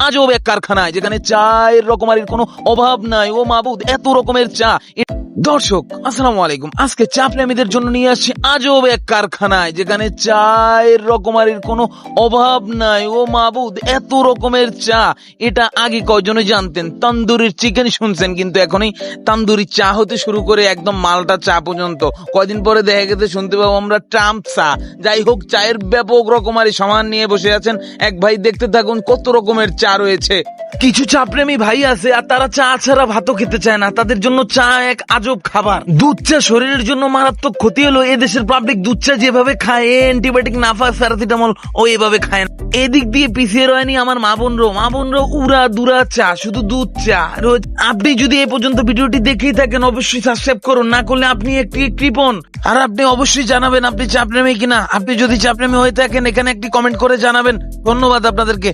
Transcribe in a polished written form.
আজব এক কারখানায়, যেখানে চায়ের রকমারির কোনো অভাব নাই। ও মাবুদ, এত রকমের চা। দর্শক আসসালামু আলাইকুম, আজকে চা প্রেমীদের জন্য নিয়ে আসছি আজব এক কারখানায়, যেখানে চায়ের রকমারির কোনো অভাব নাই। ও মাবুদ, এত রকমের চা। এটা আগে কয়জনে জানতেন? তন্দুরির চিকেন শুনছেন, কিন্তু এখনই তন্দুরি চা হতে শুরু করে একদম মালটা চা পর্যন্ত। কয়দিন পরে দেখা গেছে শুনতে পাবো আমরা ট্রাম্প চা। যাই হোক, চায়ের ব্যাপক রকমারি সামান নিয়ে বসে আছেন এক ভাই। দেখতে থাকুন কত রকমের চা রয়েছে। কিছু চা প্রেমী ভাই আছে আর তারা চা ছাড়া ভাতও খেতে চায় না। তাদের জন্য চা এক আজব খাবার। দুধ চা শরীরের জন্য মারাত্মক ক্ষতি হলো এদেশের পাবলিক দুধ চা যেভাবে খায়, অ্যান্টিবায়োটিক নাফা প্যারাসিটামল ও এভাবে খায় না। এদিক দিয়ে পিছিয়ে রয়নি আমার মা বোনরা উড়া দুরা চা, শুধু দুধ চা রোজ। আপনি যদি এ পর্যন্ত ভিডিওটি দেখেই থাকেন, অবশ্যই সাবস্ক্রাইব করুন, না করলে আপনি একটি কৃপণ। আর আপনি অবশ্যই জানাবেন আপনি চা প্রেমী কিনা। আপনি যদি চা প্রেমী হয়ে থাকেন, এখানে একটি কমেন্ট করে জানাবেন। ধন্যবাদ আপনাদেরকে।